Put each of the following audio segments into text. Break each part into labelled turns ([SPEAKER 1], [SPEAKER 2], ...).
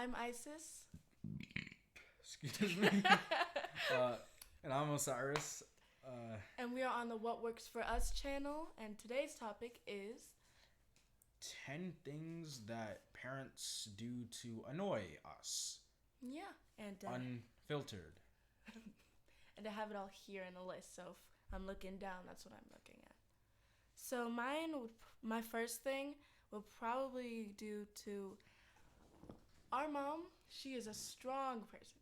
[SPEAKER 1] I'm Isis.
[SPEAKER 2] Excuse me. And I'm Osiris.
[SPEAKER 1] And we are on the What Works For Us channel. And today's topic is
[SPEAKER 2] 10 things that parents do to annoy us.
[SPEAKER 1] yeah, and
[SPEAKER 2] Unfiltered.
[SPEAKER 1] and to have it all here in the list. So if I'm looking down, that's what I'm looking at. So my first thing will probably due to our mom. She is a strong person.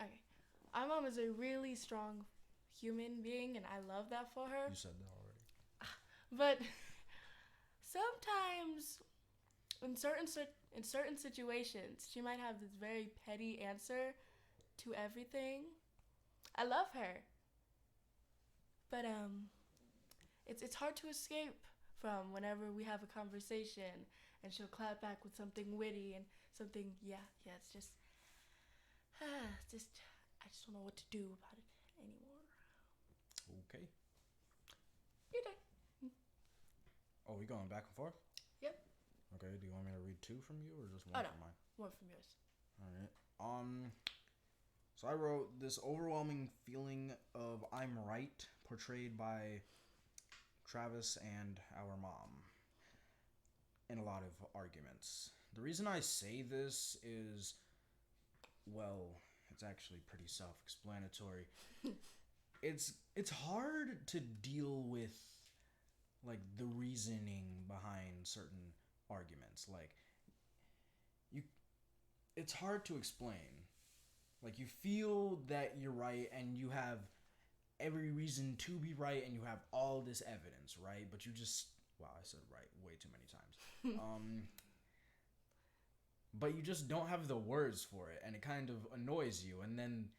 [SPEAKER 1] Okay, our mom is a really strong human being, and I love that for her.
[SPEAKER 2] You said that already.
[SPEAKER 1] But sometimes, in certain situations, she might have this very petty answer to everything. I love her, but it's hard to escape from whenever we have a conversation, and she'll clap back with something witty and something. Yeah. It's just, I just don't know what to do about it anymore.
[SPEAKER 2] Okay.
[SPEAKER 1] You done?
[SPEAKER 2] Oh, we going back and forth?
[SPEAKER 1] Yep.
[SPEAKER 2] Okay, do you want me to read two from you or just one
[SPEAKER 1] no.
[SPEAKER 2] from mine?
[SPEAKER 1] One from yours.
[SPEAKER 2] Alright. So I wrote this overwhelming feeling of I'm right, portrayed by Travis and our mom in a lot of arguments. The reason I say this is, well, it's actually pretty self-explanatory. It's hard to deal with like the reasoning behind certain arguments. Like it's hard to explain. Like you feel that you're right and you have every reason to be right and you have all this evidence, right? But you just wow, I said right way too many times. But you just don't have the words for it and it kind of annoys you, and then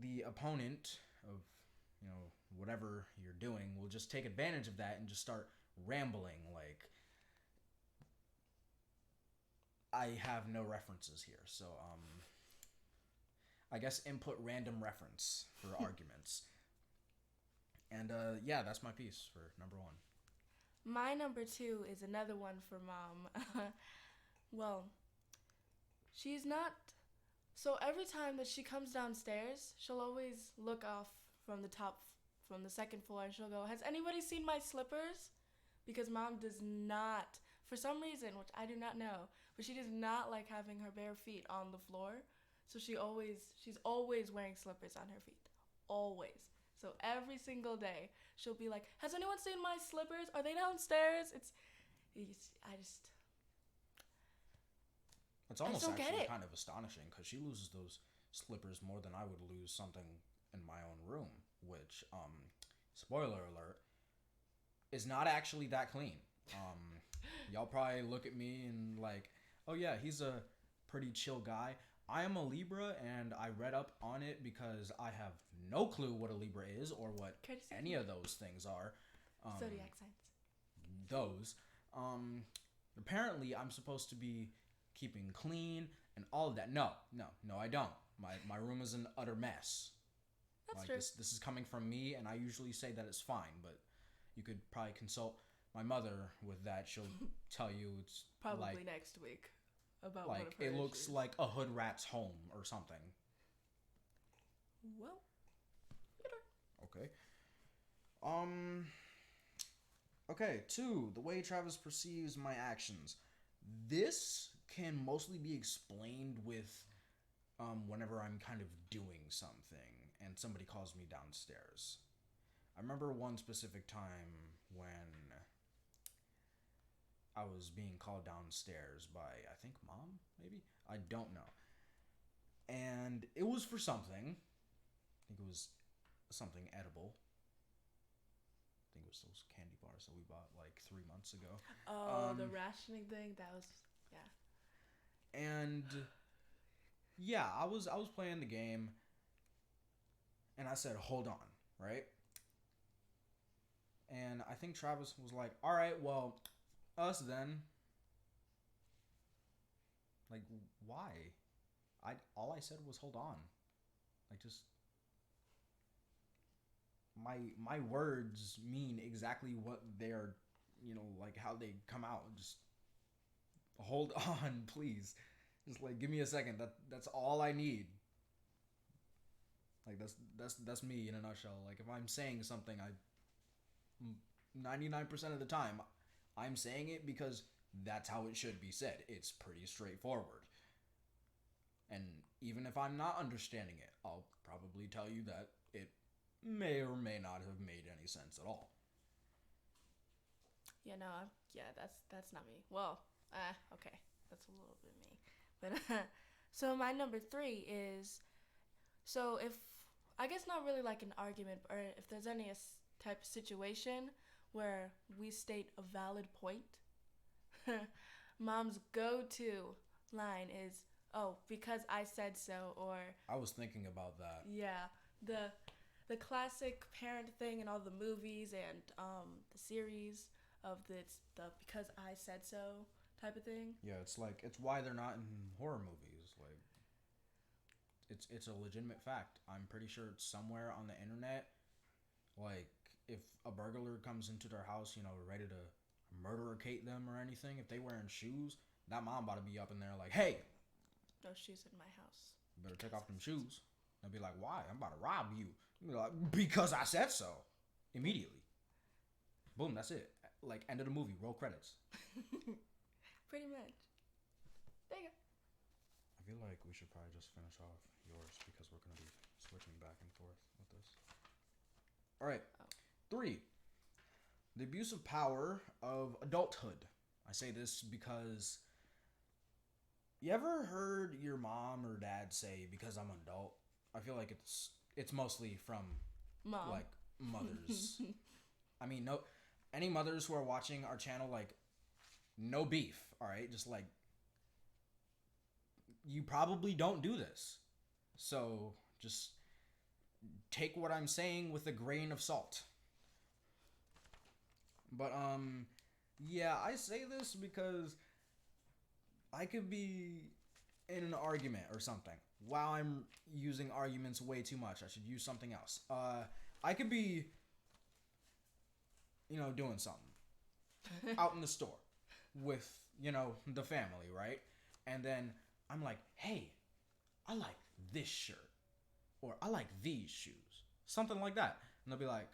[SPEAKER 2] the opponent of, whatever you're doing will just take advantage of that and just start rambling like I have no references here. So I guess input random reference for arguments. And yeah, that's my piece for number 1.
[SPEAKER 1] My number 2 is another one for mom. Well, she's not. So every time that she comes downstairs, she'll always look off from from the second floor, and she'll go, "Has anybody seen my slippers?" Because mom does not, for some reason, which I do not know, but she does not like having her bare feet on the floor. So she's always wearing slippers on her feet. Always. So every single day, she'll be like, "Has anyone seen my slippers? Are they downstairs?"
[SPEAKER 2] It's almost
[SPEAKER 1] don't get
[SPEAKER 2] actually
[SPEAKER 1] it.
[SPEAKER 2] kind of astonishing because she loses those slippers more than I would lose something in my own room, which, spoiler alert, is not actually that clean. Y'all probably look at me and like, oh yeah, he's a pretty chill guy. I am a Libra, and I read up on it because I have no clue what a Libra is or what any of those things are.
[SPEAKER 1] Zodiac signs.
[SPEAKER 2] Those. Apparently, I'm supposed to be keeping clean and all of that. No, I don't. My room is an utter mess.
[SPEAKER 1] That's
[SPEAKER 2] like
[SPEAKER 1] true.
[SPEAKER 2] This is coming from me, and I usually say that it's fine, but you could probably consult my mother with that. She'll tell you it's
[SPEAKER 1] probably
[SPEAKER 2] like,
[SPEAKER 1] next week about
[SPEAKER 2] like
[SPEAKER 1] one of her
[SPEAKER 2] it looks
[SPEAKER 1] issues.
[SPEAKER 2] like a hood rat's home or something.
[SPEAKER 1] Well,
[SPEAKER 2] okay. Okay, 2, the way Travis perceives my actions. This can mostly be explained with whenever I'm kind of doing something and somebody calls me downstairs. I remember one specific time when I was being called downstairs by, I think, mom, maybe? I don't know. And it was for something. I think it was something edible. I think it was those candy bars that we bought like 3 months ago.
[SPEAKER 1] Oh, the rationing thing, that was, yeah.
[SPEAKER 2] And yeah, I was playing the game, and I said, "Hold on," right? And I think Travis was like, "All right, well, us then." Like, why? All I said was, "Hold on." Like, just my words mean exactly what they're, like how they come out. Just Hold on, please. Just like give me a second. That's all I need. Like that's me in a nutshell. Like if I'm saying something, 99% of the time I'm saying it because that's how it should be said. It's pretty straightforward. And even if I'm not understanding it, I'll probably tell you that it may or may not have made any sense at all.
[SPEAKER 1] Yeah, no, that's not me. Well, okay, that's a little bit me. But so my number three is, so if I guess not really like an argument, or if there's any type of situation where we state a valid point, mom's go-to line is, "Oh, because I said so," or
[SPEAKER 2] I was thinking about that.
[SPEAKER 1] yeah, the classic parent thing in all the movies and the series of the because I said so type of thing.
[SPEAKER 2] Yeah, it's why they're not in horror movies. Like it's a legitimate fact. I'm pretty sure it's somewhere on the internet. Like if a burglar comes into their house, ready to murder or Kate them or anything, if they wearing shoes, that mom about to be up in there like, "Hey,
[SPEAKER 1] no shoes in my house.
[SPEAKER 2] you better take off them shoes." They'll be like, "Why? I'm about to rob you." You'll be like, "Because I said so." Immediately. Boom, that's it. Like end of the movie, roll credits.
[SPEAKER 1] Pretty much. There you go.
[SPEAKER 2] I feel like we should probably just finish off yours because we're going to be switching back and forth with this. All right. 3. The abuse of power of adulthood. I say this because you ever heard your mom or dad say, "Because I'm an adult"? I feel like it's mostly from
[SPEAKER 1] Mom.
[SPEAKER 2] like mothers. I mean, no, any mothers who are watching our channel, like, no beef, all right? Just like, you probably don't do this. So just take what I'm saying with a grain of salt. But, yeah, I say this because I could be in an argument or something. Wow, I'm using arguments way too much. I should use something else. I could be, doing something out in the store with, the family, right? And then I'm like, "Hey, I like this shirt." Or "I like these shoes." Something like that. And they'll be like,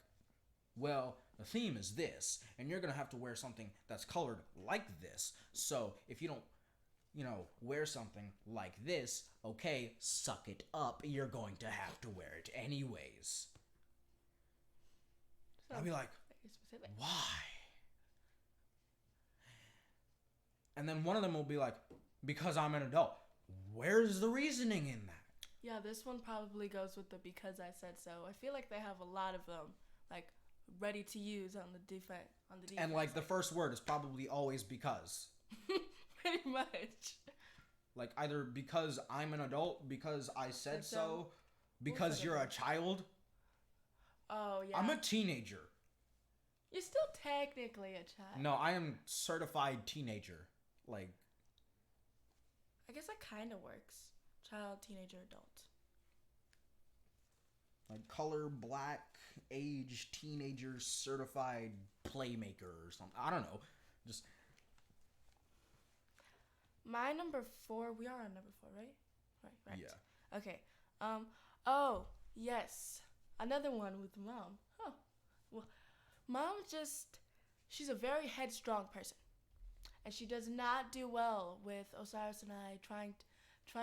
[SPEAKER 2] "Well, the theme is this, and you're going to have to wear something that's colored like this. So if you don't, wear something like this, okay, suck it up. You're going to have to wear it anyways." I'll be like, "Why?" And then one of them will be like, "Because I'm an adult." Where's the reasoning in that?
[SPEAKER 1] Yeah, this one probably goes with the "because I said so." I feel like they have a lot of them, like, ready to use on the defense.
[SPEAKER 2] And like the first word is probably always "because."
[SPEAKER 1] Pretty much.
[SPEAKER 2] Like either "because I'm an adult," "because I said so," "because you're a child."
[SPEAKER 1] Oh yeah.
[SPEAKER 2] I'm a teenager.
[SPEAKER 1] You're still technically a child.
[SPEAKER 2] No, I am certified teenager. Like,
[SPEAKER 1] I guess that kind of works. Child, teenager, adult.
[SPEAKER 2] Like color black, age, teenager, certified playmaker or something. I don't know. Just
[SPEAKER 1] my number 4. We are on number 4, right? Right.
[SPEAKER 2] Yeah.
[SPEAKER 1] Okay. Oh yes, another one with mom. Oh, well, mom she's a very headstrong person, and she does not do well with Osiris and I trying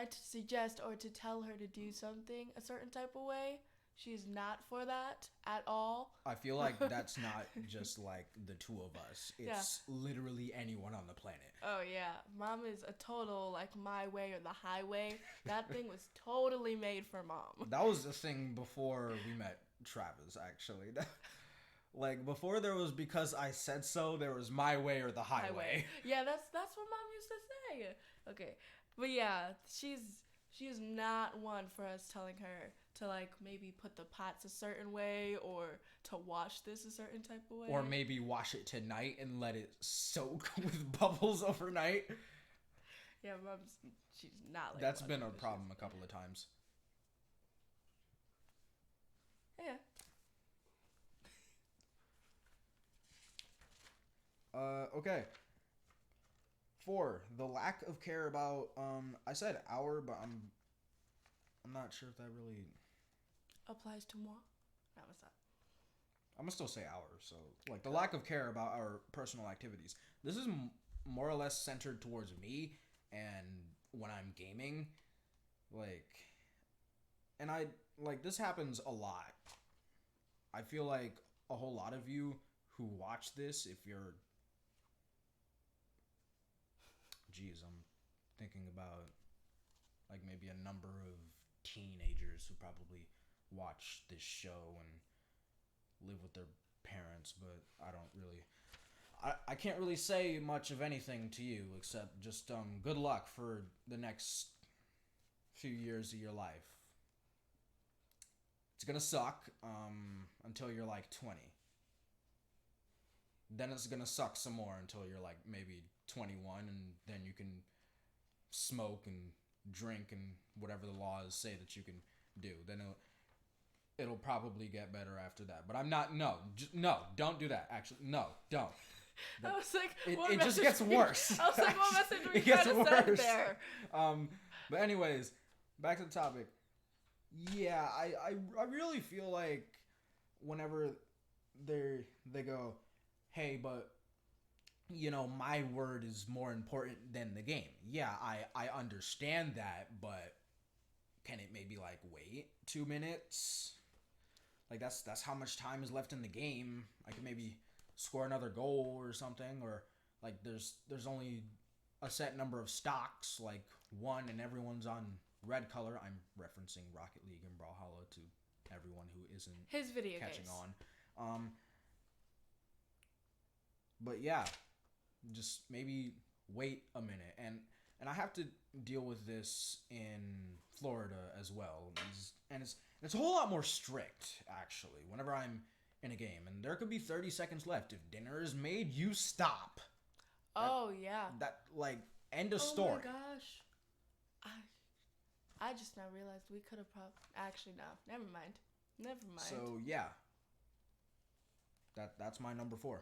[SPEAKER 1] to suggest or to tell her to do something a certain type of way. She's not for that at all.
[SPEAKER 2] I feel like that's not just like the two of us. It's literally anyone on the planet.
[SPEAKER 1] Oh yeah, mom is a total like my way or the highway. That thing was totally made for mom.
[SPEAKER 2] That was the thing before we met Travis, actually. Like before there was "because I said so," there was "my way or the highway."
[SPEAKER 1] Yeah, that's what mom used to say. Okay, but yeah, she's not one for us telling her to like maybe put the pots a certain way or to wash this a certain type of way.
[SPEAKER 2] Or maybe wash it tonight and let it soak with bubbles overnight.
[SPEAKER 1] Yeah, she's not like
[SPEAKER 2] that's been a problem a couple of times.
[SPEAKER 1] Yeah.
[SPEAKER 2] Okay. 4, the lack of care about I said our, but I'm not sure if that really
[SPEAKER 1] Applies to moi. That was that.
[SPEAKER 2] I'm gonna still say our. So like the lack of care about our personal activities. This is more or less centered towards me and when I'm gaming, like, and I like this happens a lot. I feel like a whole lot of you who watch this, if you're, geez, I'm thinking about like maybe a number of teenagers who probably watch this show and live with their parents, but I don't really, I can't really say much of anything to you except just good luck for the next few years of your life. It's gonna suck until you're like 20. Then it's gonna suck some more until you're like maybe 21, and then you can smoke and drink and whatever the laws say that you can do. Then it'll probably get better after that. But I'm not. No, don't do that. Actually, no, don't.
[SPEAKER 1] I was like,
[SPEAKER 2] it just gets worse.
[SPEAKER 1] I was like, what message were you
[SPEAKER 2] It gets
[SPEAKER 1] trying to send
[SPEAKER 2] worse.
[SPEAKER 1] there?
[SPEAKER 2] But anyways, back to the topic. Yeah, I really feel like whenever they go, hey, but you know, my word is more important than the game. Yeah, I understand that, but can it maybe like wait 2 minutes? Like that's how much time is left in the game. I could maybe score another goal or something, or like there's only a set number of stocks, like 1, and everyone's on red color. I'm referencing Rocket League and Brawlhalla to everyone who isn't
[SPEAKER 1] His video
[SPEAKER 2] catching
[SPEAKER 1] games.
[SPEAKER 2] on. But yeah, just maybe wait a minute, and I have to deal with this in Florida as well, and it's a whole lot more strict actually. Whenever I'm in a game, and there could be 30 seconds left. If dinner is made, you stop.
[SPEAKER 1] Oh yeah.
[SPEAKER 2] That like end of story.
[SPEAKER 1] Oh my gosh. I just now realized we could have actually no. Never mind.
[SPEAKER 2] So yeah. That's my number 4.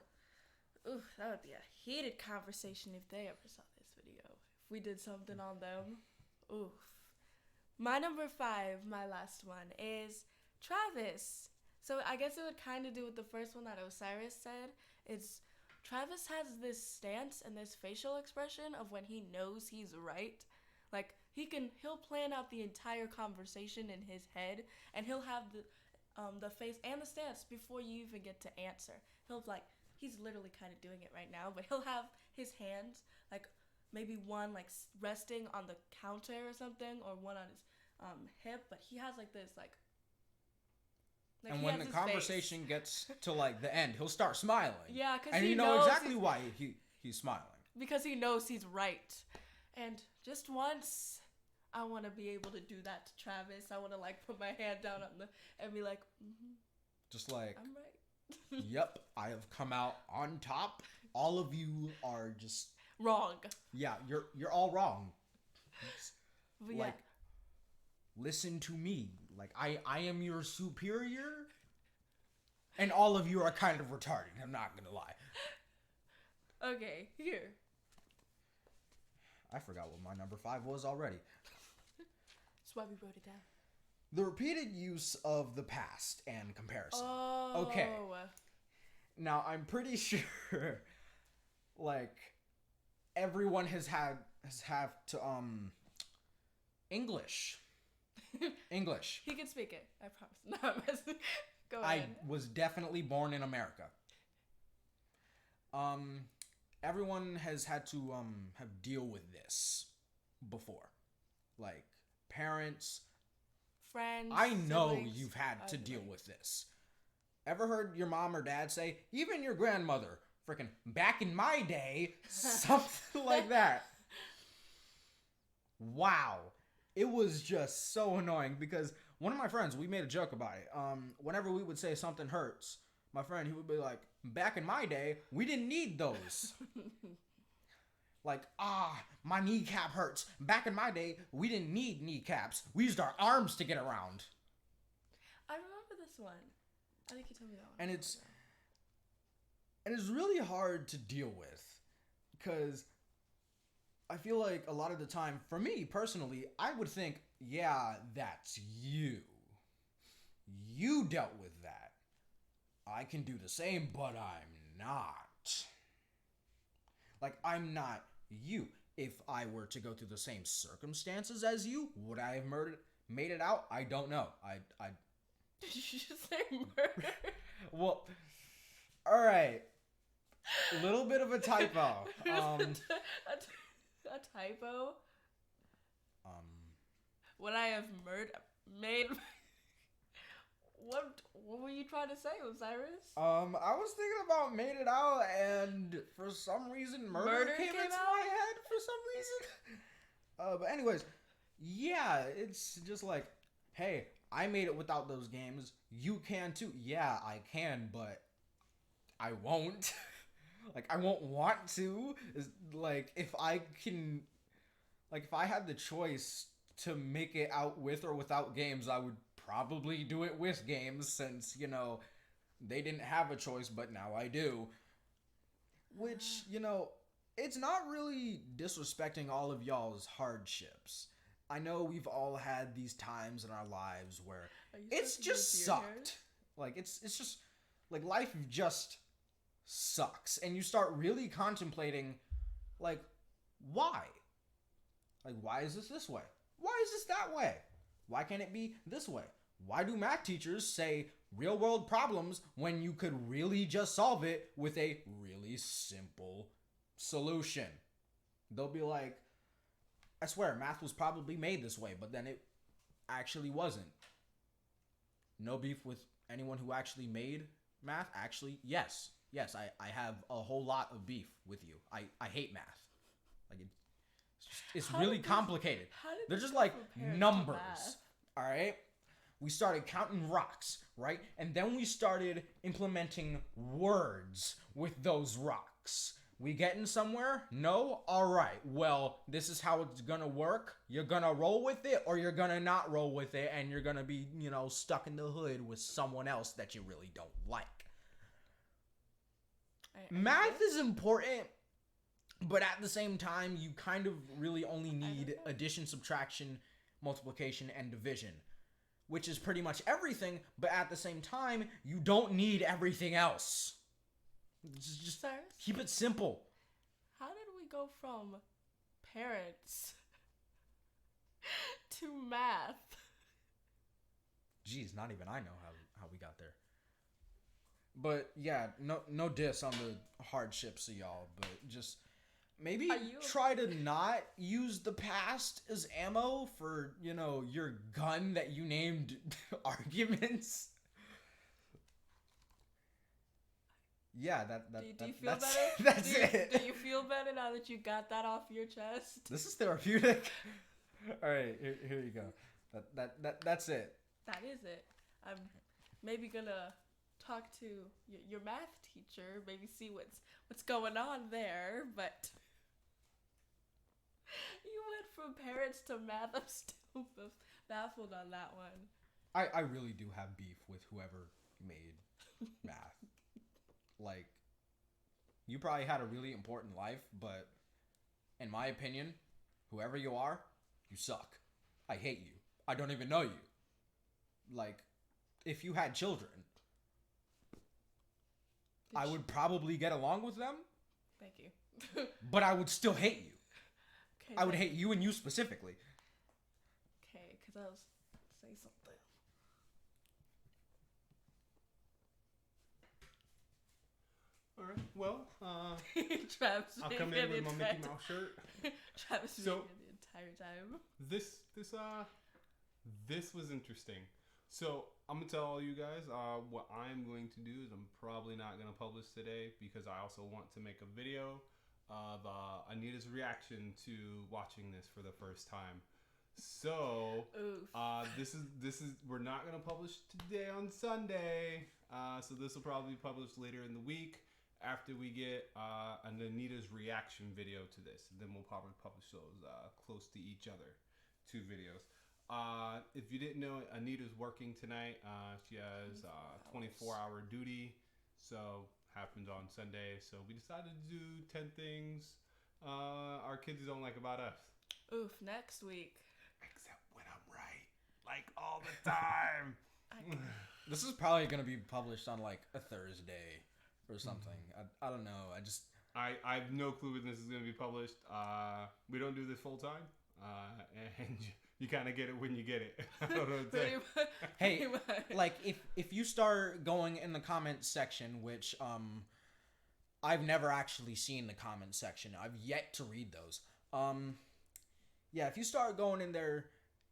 [SPEAKER 1] Ooh, that would be a heated conversation if they ever saw this video. If we did something on them. Oof. My number 5, my last one, is Travis. So I guess it would kind of do with the first one that Osiris said. It's Travis has this stance and this facial expression of when he knows he's right. Like he'll plan out the entire conversation in his head, and he'll have the face and the stance before you even get to answer. He's literally kind of doing it right now, but he'll have his hands like maybe one like resting on the counter or something, or one on his hip, but he has like this like
[SPEAKER 2] and when the conversation gets to like the end, he'll start smiling.
[SPEAKER 1] Yeah, because
[SPEAKER 2] and
[SPEAKER 1] he
[SPEAKER 2] you know
[SPEAKER 1] knows
[SPEAKER 2] exactly why he's smiling.
[SPEAKER 1] Because he knows he's right. And just once, I want to be able to do that to Travis. I want to like put my hand down and be like,
[SPEAKER 2] just like,
[SPEAKER 1] I'm right.
[SPEAKER 2] Yep, I have come out on top. All of you are just
[SPEAKER 1] wrong.
[SPEAKER 2] Yeah, you're all wrong.
[SPEAKER 1] But
[SPEAKER 2] like, listen to me. Like I am your superior, and all of you are kind of retarded. I'm not gonna lie.
[SPEAKER 1] Okay, here.
[SPEAKER 2] I forgot what my number 5 was already.
[SPEAKER 1] That's why we wrote it down.
[SPEAKER 2] The repeated use of the past and comparison.
[SPEAKER 1] Oh.
[SPEAKER 2] Okay. Now, I'm pretty sure, like, everyone has had to, English. English.
[SPEAKER 1] He can speak it. I promise. No, I'm messing. Go ahead.
[SPEAKER 2] I was definitely born in America. Everyone has had to, have deal with this before. Like, parents,
[SPEAKER 1] friends,
[SPEAKER 2] I know
[SPEAKER 1] siblings,
[SPEAKER 2] you've had to deal with this. Ever heard your mom or dad say, even your grandmother, freaking back in my day, something like that? Wow. It was just so annoying because one of my friends, we made a joke about it. Whenever we would say something hurts, my friend, he would be like, back in my day, we didn't need those. Like, my kneecap hurts. Back in my day, we didn't need kneecaps. We used our arms to get around.
[SPEAKER 1] I remember this one. I think you told me that one.
[SPEAKER 2] And it's really hard to deal with because I feel like a lot of the time, for me personally, I would think, yeah, that's you. You dealt with that. I can do the same, but I'm not. Like, I'm not you. If I were to go through the same circumstances as you, would I have made it out? I don't know. I
[SPEAKER 1] Did you just say murder?
[SPEAKER 2] Well, all right. A little bit of a typo.
[SPEAKER 1] A typo?
[SPEAKER 2] Um,
[SPEAKER 1] Would I have made... What were you trying to say, Osiris?
[SPEAKER 2] I was thinking about made it out, and for some reason, murder came into my head for some reason. But anyways, yeah, it's just like, hey, I made it without those games. You can too. Yeah, I can, but I won't. Like, I won't want to. Like, if I can, like, if I had the choice to make it out with or without games, I would probably do it with games, since, you know, they didn't have a choice, but now I do. Which, you know, it's not really disrespecting all of y'all's hardships. I know we've all had these times in our lives where it's just sucked. Like, it's just, like, life just sucks. And you start really contemplating, like, why? Like, why is this way? Why is this that way? Why can't it be this way? Why do math teachers say real world problems when you could really just solve it with a really simple solution? They'll be like, I swear, math was probably made this way, but then it actually wasn't. No beef with anyone who actually made math. Actually, yes, I have a whole lot of beef with you. I hate math. Like, it's really complicated. They're just like numbers. All right? We started counting rocks, right? And then we started implementing words with those rocks. We getting somewhere? No? All right. Well, this is how it's gonna work. You're gonna roll with it, or you're gonna not roll with it, and you're gonna be, you know, stuck in the hood with someone else that you really don't like. Math is important, but at the same time, you kind of really only need addition, subtraction, multiplication, and division, which is pretty much everything, but at the same time, you don't need everything else. Just keep it simple.
[SPEAKER 1] How did we go from parents to math?
[SPEAKER 2] Jeez, not even I know how we got there. But yeah, no diss on the hardships of y'all, but just maybe try to not use the past as ammo for, you know, your gun that you named arguments. Yeah,
[SPEAKER 1] do you feel better?
[SPEAKER 2] That's it.
[SPEAKER 1] Do you feel better now that you got that off your chest?
[SPEAKER 2] This is therapeutic. All right, here you go. That's it.
[SPEAKER 1] That is it. I'm maybe gonna talk to your math teacher, maybe see what's going on there, but you went from parents to math. I'm still baffled on that one.
[SPEAKER 2] I really do have beef with whoever made math. Like, you probably had a really important life, but in my opinion, whoever you are, you suck. I hate you. I don't even know you. Like, if you had children, I would probably get along with them.
[SPEAKER 1] Thank you.
[SPEAKER 2] But I would still hate you.
[SPEAKER 1] Okay,
[SPEAKER 2] I would hate you and you specifically.
[SPEAKER 1] Okay, because I was say something.
[SPEAKER 3] All right. Well,
[SPEAKER 1] Travis
[SPEAKER 3] I'll come in with my Mickey Mouse shirt.
[SPEAKER 1] Travis was so, the entire time.
[SPEAKER 3] This was interesting. So I'm gonna tell all you guys what I'm going to do is I'm probably not gonna publish today because I also want to make a video of Anita's reaction to watching this for the first time. So this is we're not gonna publish today on Sunday. So this will probably be published later in the week after we get an Anita's reaction video to this. And then we'll probably publish those close to each other, 2 videos. If you didn't know, Anita's working tonight. She has 24-hour duty, so happens on Sunday. So we decided to do 10 things our kids don't like about us.
[SPEAKER 1] Oof, next week.
[SPEAKER 3] Except when I'm right. Like all the time.
[SPEAKER 2] This is probably gonna be published on like a Thursday or something. I don't know.
[SPEAKER 3] I have no clue when this is going to be published. We don't do this full time. And you kind of get it when you get it. I don't know what to say.
[SPEAKER 2] Hey, like if you start going in the comment section, which I've never actually seen the comment section. I've yet to read those. Yeah, if you start going in there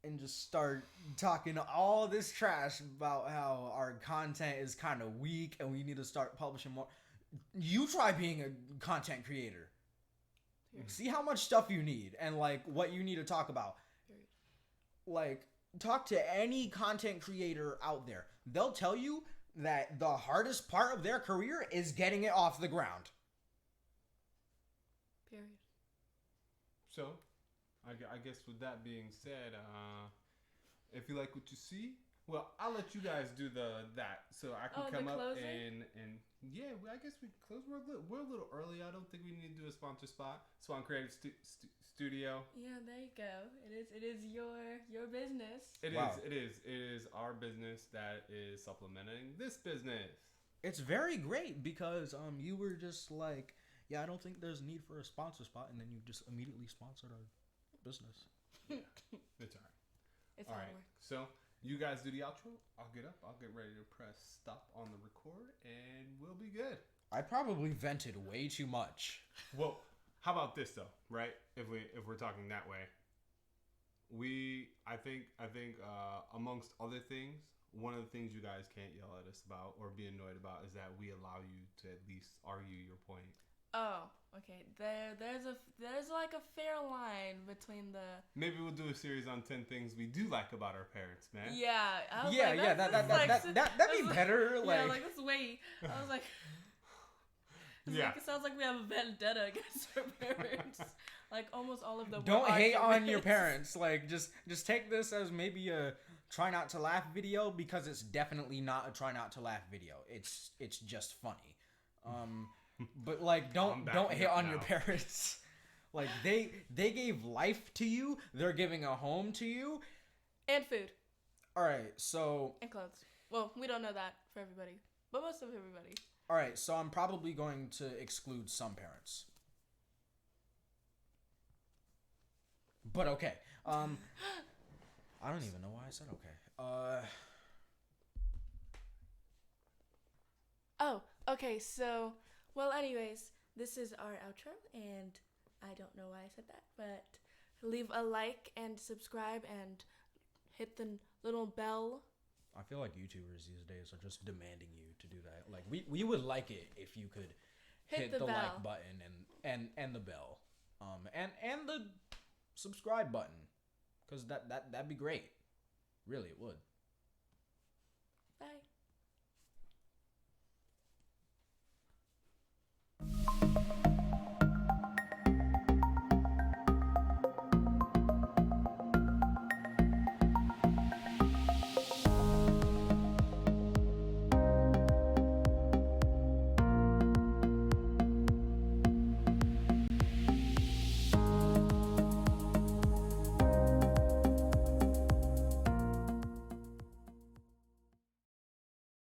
[SPEAKER 2] and just start talking all this trash about how our content is kind of weak and we need to start publishing more, you try being a content creator. See how much stuff you need and like what you need to talk about. Like, talk to any content creator out there. They'll tell you that the hardest part of their career is getting it off the ground.
[SPEAKER 1] Period.
[SPEAKER 3] So, I guess with that being said, if you like what you see, well, I'll let you guys do that, so I can come up and yeah, I guess we can close. We're a little early. I don't think we need to do a sponsor spot. Swan Creative Studio.
[SPEAKER 1] Yeah, there you go. It is your business.
[SPEAKER 3] It is our business that is supplementing this business.
[SPEAKER 2] It's very great because you were just like, yeah, I don't think there's need for a sponsor spot, and then you just immediately sponsored our business.
[SPEAKER 3] Yeah, it's all right.
[SPEAKER 1] It's
[SPEAKER 3] all right. So you guys do the outro. I'll get up. I'll get ready to press stop on the record, and we'll be good.
[SPEAKER 2] I probably vented way too much.
[SPEAKER 3] Well, how about this though, right? If we're talking that way, I think amongst other things, one of the things you guys can't yell at us about or be annoyed about is that we allow you to at least argue your point.
[SPEAKER 1] Oh, okay. There's like a fair line between the.
[SPEAKER 3] Maybe we'll do a series on 10 things we do like about our parents, man.
[SPEAKER 1] Yeah.
[SPEAKER 2] That'd be better.
[SPEAKER 1] Yeah, like let's wait. I was like.
[SPEAKER 3] Yeah.
[SPEAKER 1] Like, it sounds like we have a vendetta against our parents. Like almost all of them.
[SPEAKER 2] Don't hate on your parents. Like just take this as maybe a try not to laugh video, because it's definitely not a try not to laugh video. It's just funny. But like don't hate on your parents. Like they gave life to you. They're giving a home to you.
[SPEAKER 1] And food.
[SPEAKER 2] All right, so.
[SPEAKER 1] And clothes. Well, we don't know that for everybody, but most of everybody.
[SPEAKER 2] All right, so I'm probably going to exclude some parents. But okay. I don't even know why I said okay.
[SPEAKER 1] Oh, okay. So, well, anyways, this is our outro, and I don't know why I said that, but leave a like and subscribe and hit the little bell.
[SPEAKER 2] I feel like YouTubers these days are just demanding you to do that. Like we would like it if you could hit the like button and the bell, and the subscribe button, because that'd be great. Really, it would.